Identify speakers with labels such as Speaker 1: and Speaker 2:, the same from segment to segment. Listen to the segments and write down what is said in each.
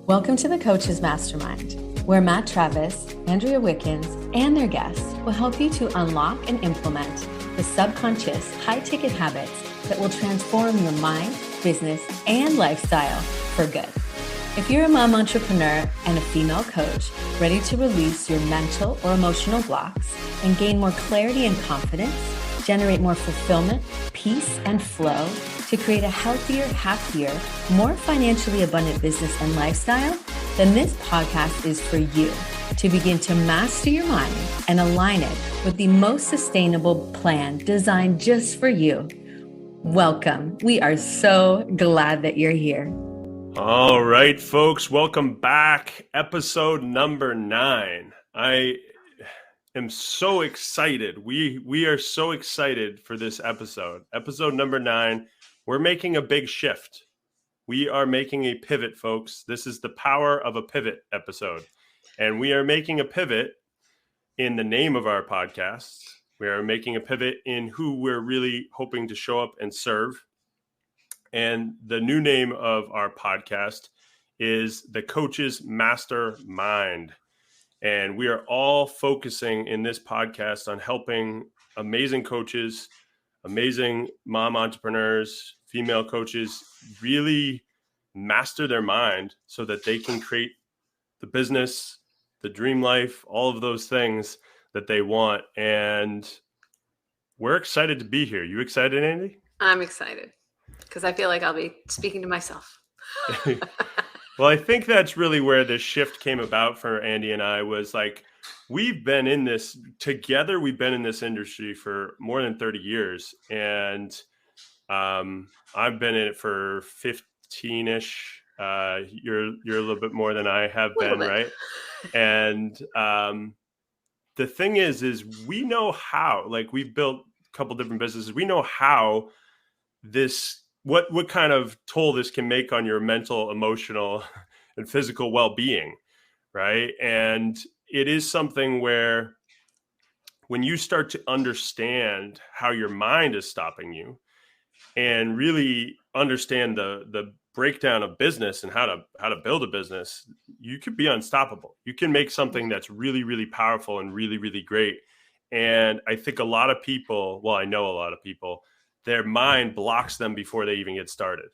Speaker 1: Welcome to the Coaches Mastermind, where Matt Travis, Andrea Wickens, and their guests will help you to unlock and implement the subconscious high-ticket habits that will transform your mind, business, and lifestyle for good. If you're a mom entrepreneur and a female coach ready to release your mental or emotional blocks and gain more clarity and confidence, generate more fulfillment, peace, and flow to create a healthier, happier, more financially abundant business and lifestyle, then this podcast is for you to begin to master your mind and align it with the most sustainable plan designed just for you. Welcome. We are so glad that you're here.
Speaker 2: All right, folks, welcome back. Episode number 9. I am so excited. We are so excited for this episode. Episode number 9. We're making a big shift. We are making a pivot, folks. This is the power of a pivot episode. And we are making a pivot in the name of our podcast. We are making a pivot in who we're really hoping to show up and serve. And the new name of our podcast is the Coaches Mastermind. And we are all focusing in this podcast on helping amazing coaches, amazing mom entrepreneurs, female coaches really master their mind so that they can create the business, the dream life, all of those things that they want. And we're excited to be here. You excited, Andy?
Speaker 3: I'm excited because I feel like I'll be speaking to myself.
Speaker 2: Well, I think that's really where this shift came about for Andy and I was like, we've been in this together. We've been in this industry for more than 30 years. And I've been in it for 15-ish. You're a little bit more than I have been, right? And the thing is we know how, like we've built a couple different businesses. We know how this, what kind of toll this can make on your mental, emotional, and physical well-being, right? And it is something where when you start to understand how your mind is stopping you and really understand the breakdown of business and how to build a business, you could be unstoppable. You can make something that's really, really powerful and really, really great. And I think a lot of people, well, I know a lot of people, their mind blocks them before they even get started.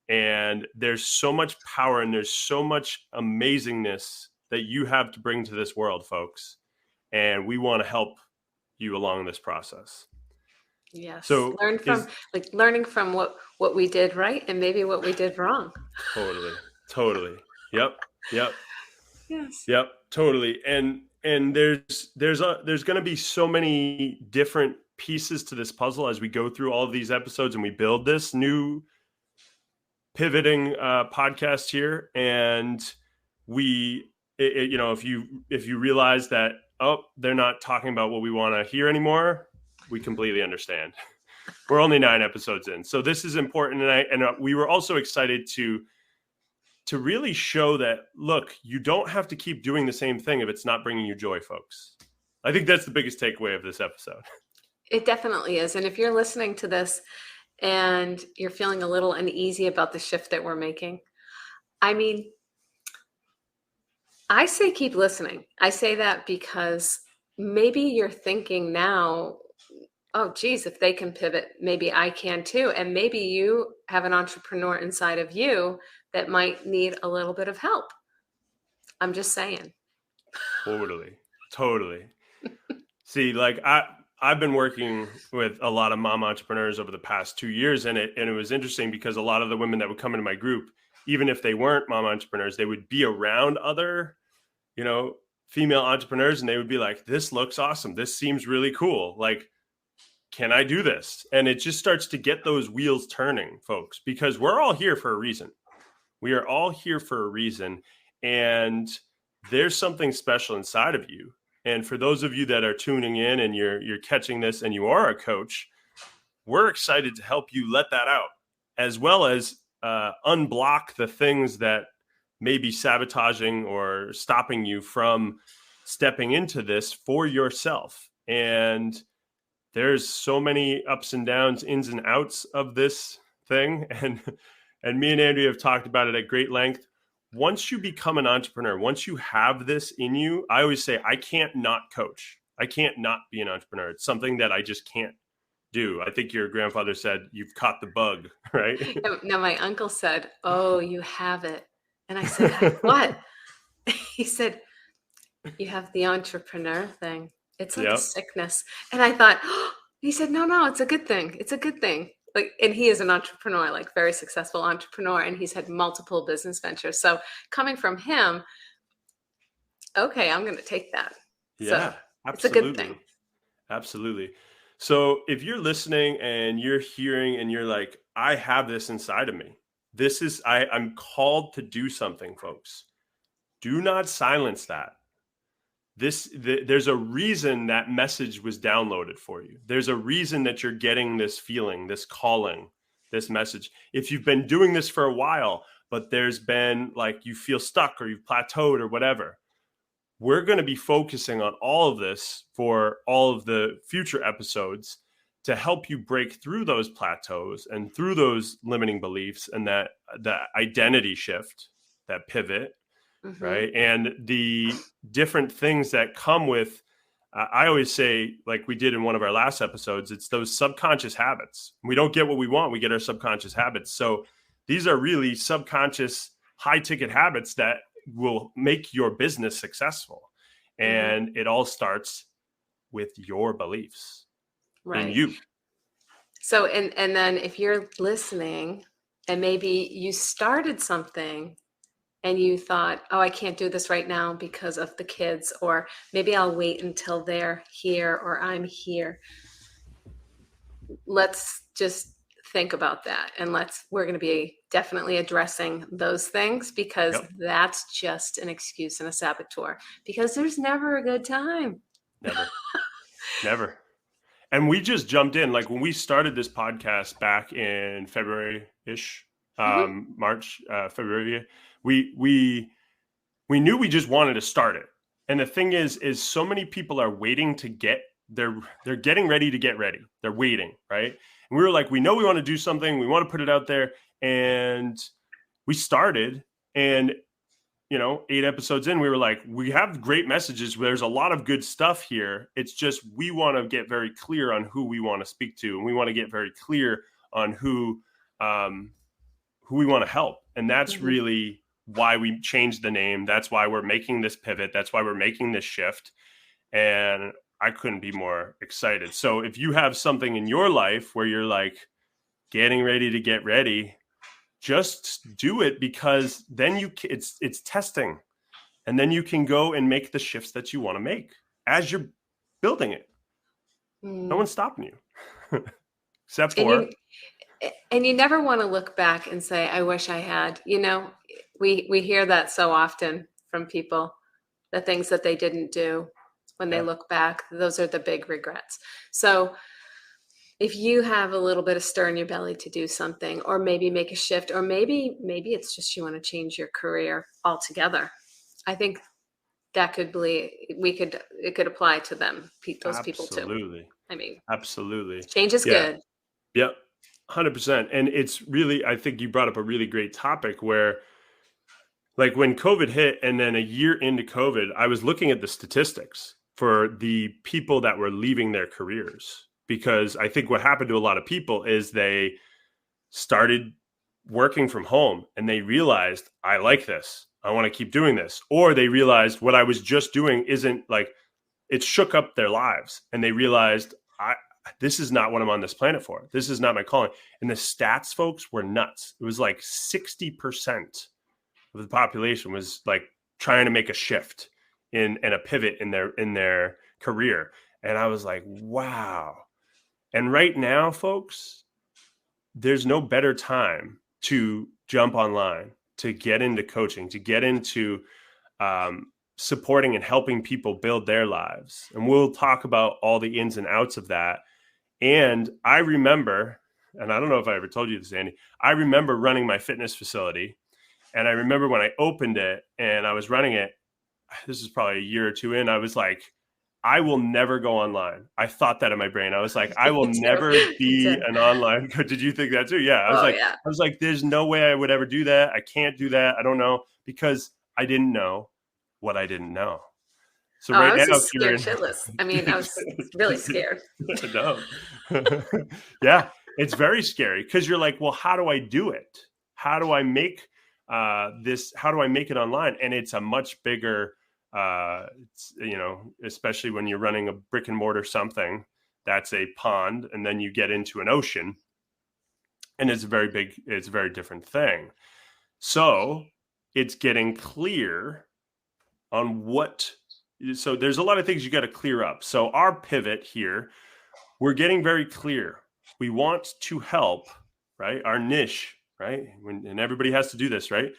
Speaker 2: And there's so much power and there's so much amazingness that you have to bring to this world, folks. And we want to help you along this process.
Speaker 3: Yes.
Speaker 2: So
Speaker 3: learning from what we did right and maybe what we did wrong.
Speaker 2: Totally. Yep.
Speaker 3: Yes.
Speaker 2: Yep. Totally. And there's going to be so many different pieces to this puzzle as we go through all of these episodes and we build this new pivoting podcast here. And if you realize that, they're not talking about what we want to hear anymore, we completely understand. We're only 9 episodes in. So this is important. And we were also excited to really show that, look, you don't have to keep doing the same thing if it's not bringing you joy, folks. I think that's the biggest takeaway of this episode.
Speaker 3: It definitely is. And if you're listening to this and you're feeling a little uneasy about the shift that we're making, I mean, I say keep listening. I say that because maybe you're thinking now, oh, geez, if they can pivot, maybe I can too. And maybe you have an entrepreneur inside of you that might need a little bit of help. I'm just saying.
Speaker 2: Totally. See, like I've been working with a lot of mom entrepreneurs over the past 2 years, and it was interesting because a lot of the women that would come into my group, even if they weren't mom entrepreneurs, they would be around other, female entrepreneurs, and they would be like, this looks awesome. This seems really cool. Like, can I do this? And it just starts to get those wheels turning, folks, because we're all here for a reason. We are all here for a reason. And there's something special inside of you. And for those of you that are tuning in and you're catching this and you are a coach, we're excited to help you let that out, as well as unblock the things that may be sabotaging or stopping you from stepping into this for yourself. And there's so many ups and downs, ins and outs of this thing. And me and Andrea have talked about it at great length. once you become an entrepreneur, once you have this in you, I always say, I can't not coach. I can't not be an entrepreneur. It's something that I just can't do. I think your grandfather said, you've caught the bug, right?
Speaker 3: No, my uncle said, "Oh, you have it." And I said, "What?" He said, "You have the entrepreneur thing. It's like a
Speaker 2: Yep.
Speaker 3: sickness." And I thought, he said, "No, it's a good thing. It's a good thing." Like, and he is an entrepreneur, like very successful entrepreneur, and he's had multiple business ventures. So coming from him, okay, I'm going to take that.
Speaker 2: Yeah,
Speaker 3: So it's a good thing.
Speaker 2: absolutely. Absolutely. So if you're listening and you're hearing and you're like, I have this inside of me, I'm called to do something, folks. Do not silence that. There's a reason that message was downloaded for you. There's a reason that you're getting this feeling, this calling, this message. If you've been doing this for a while, but there's been like you feel stuck or you've plateaued or whatever, we're going to be focusing on all of this for all of the future episodes to help you break through those plateaus and through those limiting beliefs and that identity shift, that pivot, right? And the different things that come with, I always say, like we did in one of our last episodes, it's those subconscious habits. We don't get what we want, we get our subconscious habits. So these are really subconscious high ticket habits that will make your business successful. And it all starts with your beliefs in you.
Speaker 3: So, and then if you're listening and maybe you started something and you thought, oh, I can't do this right now because of the kids, or maybe I'll wait until they're here or I'm here. Let's just think about that. And we're going to be definitely addressing those things, because that's just an excuse and a saboteur, because there's never a good time.
Speaker 2: Never. And we just jumped in, like when we started this podcast back in February-ish, March, February, we knew we just wanted to start it. And the thing is so many people are waiting to they're getting ready to get ready. They're waiting, right? And we were like, we know we want to do something. We want to put it out there. And we started, and 8 episodes in, we were like, we have great messages. There's a lot of good stuff here. It's just, we want to get very clear on who we want to speak to. And we want to get very clear on who we want to help. And that's really why we changed the name. That's why we're making this pivot. That's why we're making this shift. And I couldn't be more excited. So if you have something in your life where you're like getting ready to get ready, just do it, because then it's testing, and then you can go and make the shifts that you want to make as you're building it. No one's stopping you except for.
Speaker 3: And you never want to look back and say, I wish I had. We hear that so often from people, the things that they didn't do when they look back. Those are the big regrets. So if you have a little bit of stir in your belly to do something, or maybe make a shift, or maybe it's just you want to change your career altogether, I think that it could apply to them, those people too.
Speaker 2: Absolutely.
Speaker 3: I mean,
Speaker 2: absolutely.
Speaker 3: Change is good.
Speaker 2: Yep. 100%. And it's really, I think you brought up a really great topic where, like, when COVID hit and then a year into COVID, I was looking at the statistics for the people that were leaving their careers. Because I think what happened to a lot of people is they started working from home and they realized, I like this. I want to keep doing this. Or they realized what I was just doing isn't like, it shook up their lives. And they realized, this is not what I'm on this planet for. This is not my calling. And the stats, folks, were nuts. It was like 60% of the population was like trying to make a shift and a pivot in their career. And I was like, wow. And right now, folks, there's no better time to jump online, to get into coaching, to get into supporting and helping people build their lives. And we'll talk about all the ins and outs of that. And I remember, and I don't know if I ever told you this, Andy, I remember running my fitness facility. And I remember when I opened it and I was running it, this is probably a year or two in, I was like, I will never go online. I thought that in my brain. I was like, I will
Speaker 3: Me too.
Speaker 2: never
Speaker 3: Me
Speaker 2: be
Speaker 3: too.
Speaker 2: an online coach. Did you think that too? Yeah.
Speaker 3: Oh yeah.
Speaker 2: I was like, there's no way I would ever do that. I can't do that. I don't know, because I didn't know what I didn't know. So
Speaker 3: Oh, I
Speaker 2: right
Speaker 3: was
Speaker 2: now,
Speaker 3: just scared
Speaker 2: Kieran,
Speaker 3: shitless. I mean, I was really scared.
Speaker 2: no. Yeah, it's very scary, because you're like, well, how do I do it? How do I make this? How do I make it online? And it's a much bigger, especially when you're running a brick and mortar something, that's a pond, and then you get into an ocean, and it's a very big, it's a very different thing. So it's getting clear on what. So there's a lot of things you got to clear up. So our pivot here, we're getting very clear. We want to help, right? Our niche, right? And everybody has to do this, right?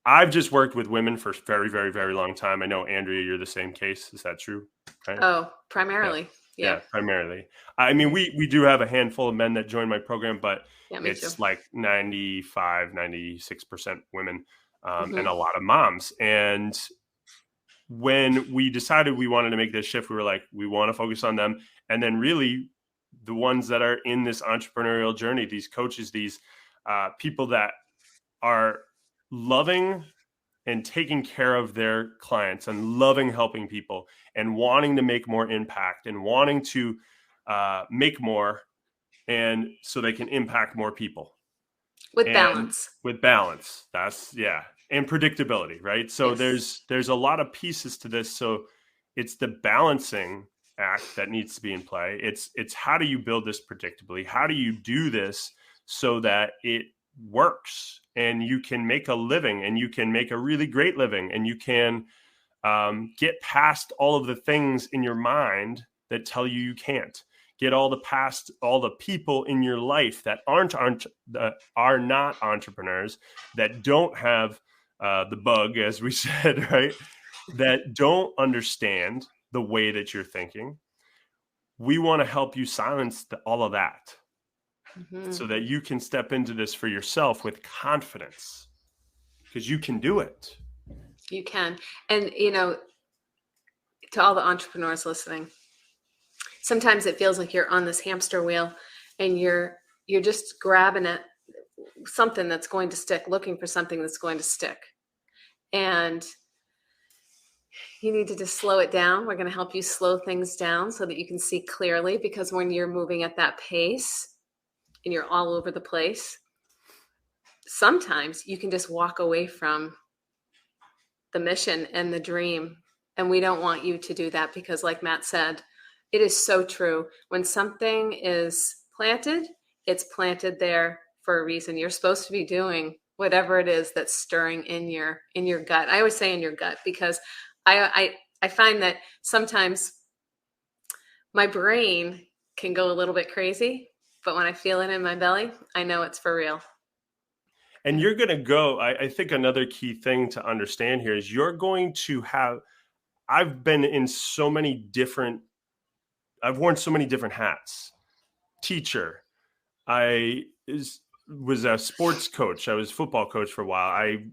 Speaker 2: I've just worked with women for very, very, very long time. I know, Andrea, you're the same case. Is that true? Right?
Speaker 3: Oh,
Speaker 2: Yeah.
Speaker 3: primarily. Yeah.
Speaker 2: Primarily. I mean, we do have a handful of men that join my program, but
Speaker 3: Yeah, me too.
Speaker 2: it's like 95, 96% women,
Speaker 3: Mhm.
Speaker 2: and a lot of moms. And when we decided we wanted to make this shift, we were like, we want to focus on them. And then really the ones that are in this entrepreneurial journey, these coaches, these people that are loving and taking care of their clients and loving helping people and wanting to make more impact and wanting to make more, and so they can impact more people.
Speaker 3: With
Speaker 2: And
Speaker 3: balance.
Speaker 2: with balance, that's, yeah, and predictability, right? So
Speaker 3: Yes.
Speaker 2: there's a lot of pieces to this. So it's the balancing act that needs to be in play. It's how do you build this predictably? How do you do this so that it works and you can make a living, and you can make a really great living, and you can get past all of the things in your mind that tell you can't. Get all the past, all the people in your life that are not entrepreneurs, that don't have the bug, as we said, right? That don't understand the way that you're thinking. We want to help you silence all of that, so
Speaker 3: Mhm.
Speaker 2: that you can step into this for yourself with confidence, because you can do it.
Speaker 3: You can. And to all the entrepreneurs listening, sometimes it feels like you're on this hamster wheel and you're just grabbing at something that's going to stick, looking for something that's going to stick. And you need to just slow it down. We're going to help you slow things down so that you can see clearly, because when you're moving at that pace and you're all over the place, sometimes you can just walk away from the mission and the dream. And we don't want you to do that, because like Matt said, it is so true. When something is planted, it's planted there for a reason. You're supposed to be doing whatever it is that's stirring in your gut. I always say in your gut, because I find that sometimes my brain can go a little bit crazy, but when I feel it in my belly, I know it's for real.
Speaker 2: And you're going to go, I think another key thing to understand here is you're going to have, I've been in so many different, I've worn so many different hats. Teacher, was a sports coach. I was a football coach for a while. I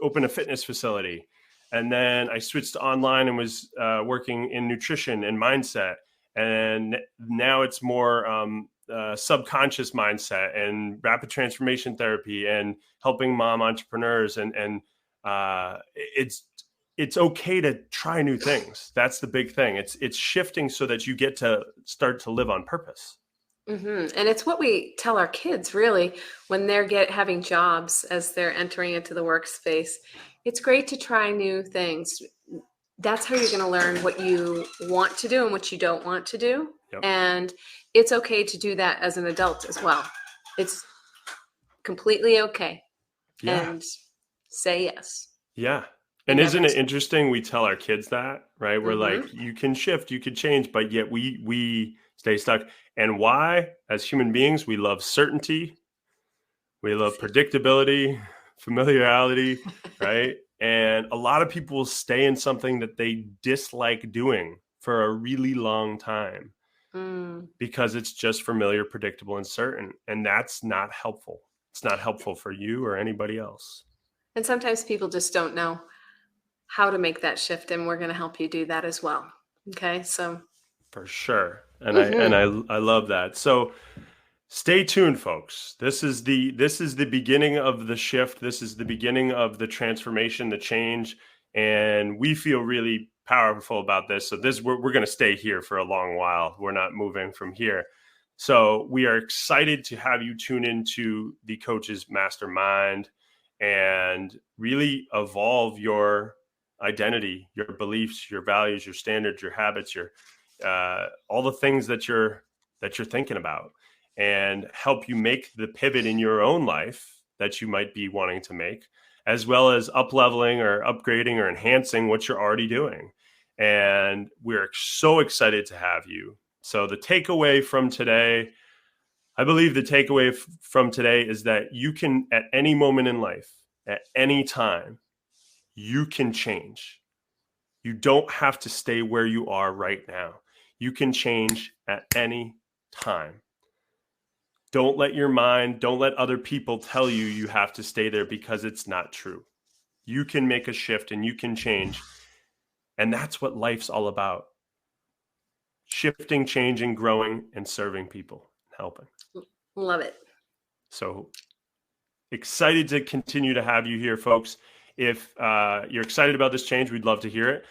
Speaker 2: opened a fitness facility, and then I switched to online and was working in nutrition and mindset. And now it's more subconscious mindset and rapid transformation therapy and helping mom entrepreneurs. And it's okay to try new things. That's the big thing. It's shifting so that you get to start to live on purpose.
Speaker 3: And it's what we tell our kids, really, when they're having jobs as they're entering into the workspace. It's great to try new things. That's how you're going to learn what you want to do and what you don't want to do.
Speaker 2: Yep.
Speaker 3: And it's okay to do that as an adult as well. It's completely okay.
Speaker 2: Yeah.
Speaker 3: And say yes.
Speaker 2: Yeah. And isn't it interesting? We tell our kids that, right? We're
Speaker 3: Mhm.
Speaker 2: like, you can shift, you can change, but yet we stay stuck. And why? As human beings, we love certainty. We love predictability, familiarity, right? And a lot of people will stay in something that they dislike doing for a really long time because it's just familiar, predictable, and certain. And that's not helpful. It's not helpful for you or anybody else.
Speaker 3: And sometimes people just don't know how to make that shift, and we're going to help you do that as well. Okay. So
Speaker 2: For sure. And I love that. So stay tuned, folks. This is the beginning of the shift. This is the beginning of the transformation, the change, and we feel really powerful about this. So we're going to stay here for a long while. We're not moving from here. So we are excited to have you tune into the Coaches Mastermind and really evolve your identity, your beliefs, your values, your standards, your habits, your all the things that you're thinking about, and help you make the pivot in your own life that you might be wanting to make, as well as up leveling or upgrading or enhancing what you're already doing. And we're so excited to have you. So the takeaway from today, I believe the takeaway from today is that you can, at any moment in life, at any time, you can change. You don't have to stay where you are right now. You can change at any time. Don't let other people tell you you have to stay there, because it's not true. You can make a shift and you can change. And that's what life's all about. Shifting, changing, growing, and serving people, helping.
Speaker 3: love it.
Speaker 2: So excited to continue to have you here, folks. If you're excited about this change, we'd love to hear it.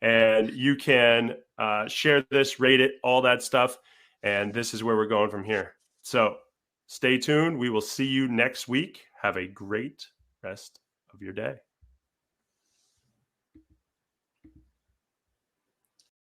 Speaker 2: And you can share this, rate it, all that stuff. And this is where we're going from here. So stay tuned. We will see you next week. Have a great rest of your day.